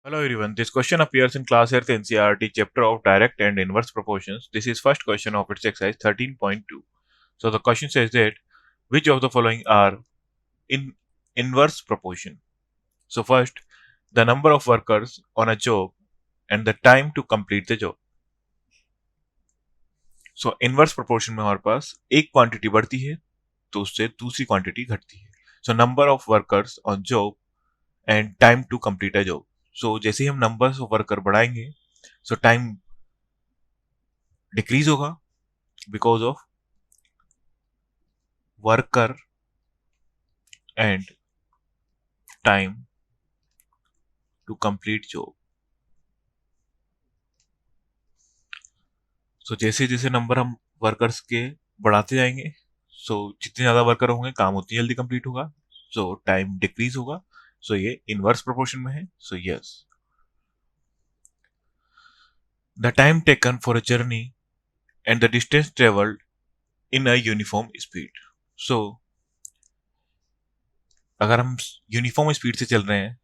Hello everyone, this question appears in class 8th NCERT chapter of direct and inverse proportions. This is first question of its exercise 13.2. So the question says that which of the following are in inverse proportion? So first, the number of workers on a job and the time to complete the job. So inverse proportion में हमारे पास एक quantity बढ़ती है तो उससे दूसरी quantity घटती है. So number of workers on job and time to complete a job. So जैसे ही हम नंबर्स ऑफ वर्कर बढ़ाएंगे सो टाइम डिक्रीज होगा because of worker and time to complete job. So जैसे जैसे नंबर हम वर्कर्स के बढ़ाते जाएंगे सो जितने ज्यादा वर्कर होंगे काम उतनी जल्दी कंप्लीट होगा सो टाइम डिक्रीज होगा. सो ये इनवर्स प्रोपोर्शन में है. So yes, the time taken for a journey and the distance travelled in a uniform speed. So अगर हम यूनिफॉर्म स्पीड से चल रहे हैं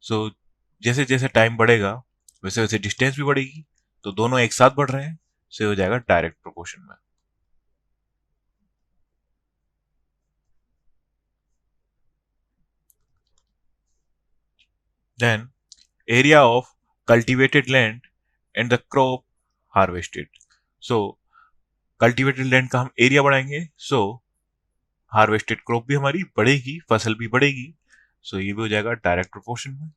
सो जैसे जैसे टाइम बढ़ेगा वैसे वैसे डिस्टेंस भी बढ़ेगी तो दोनों एक साथ बढ़ रहे हैं सो हो जाएगा डायरेक्ट प्रोपोर्शन में. Then area of cultivated land and the crop harvested. So cultivated land का हम एरिया बढ़ाएंगे सो हार्वेस्टेड क्रॉप भी हमारी बढ़ेगी, फसल भी बढ़ेगी. सो ये भी हो जाएगा डायरेक्ट प्रोपोर्शन में.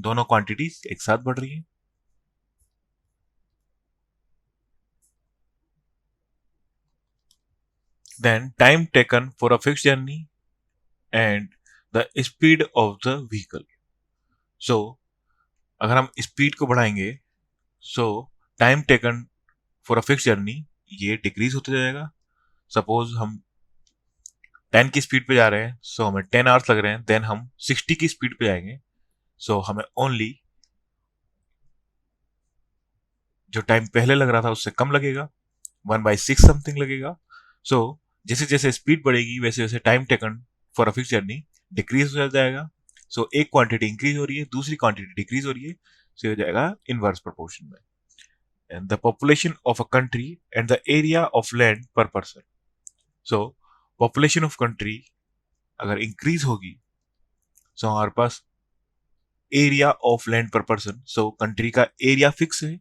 दोनों क्वांटिटीज एक साथ बढ़ रही हैं. Then time taken for a fix journey and the speed of the vehicle. So अगर हम स्पीड को बढ़ाएंगे so time taken for a fix journey ये डिक्रीज होते जाएगा. सपोज हम 10 की स्पीड पे जा रहे हैं सो हमें 10 आवर्स लग रहे हैं. देन हम 60 की स्पीड पे जाएंगे सो हमें ओनली जो टाइम पहले लग रहा था उससे कम लगेगा, 1/6 समथिंग लगेगा. सो जैसे जैसे स्पीड बढ़ेगी वैसे वैसे time taken for a fix journey decrease हो जाएगा. सो एक क्वांटिटी इंक्रीज हो रही है, दूसरी क्वांटिटी डिक्रीज हो रही है. सो हो जाएगा इनवर्स प्रोपोर्शन में. And the population of a country and the area of land per person. So population of country अगर इंक्रीज होगी सो हमारे पास area of land per person. So country का एरिया फिक्स है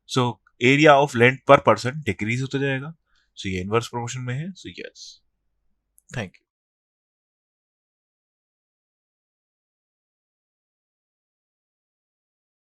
so area of land per person decrease होता जाएगा. So ये inverse proportion में है. So yes, thank you.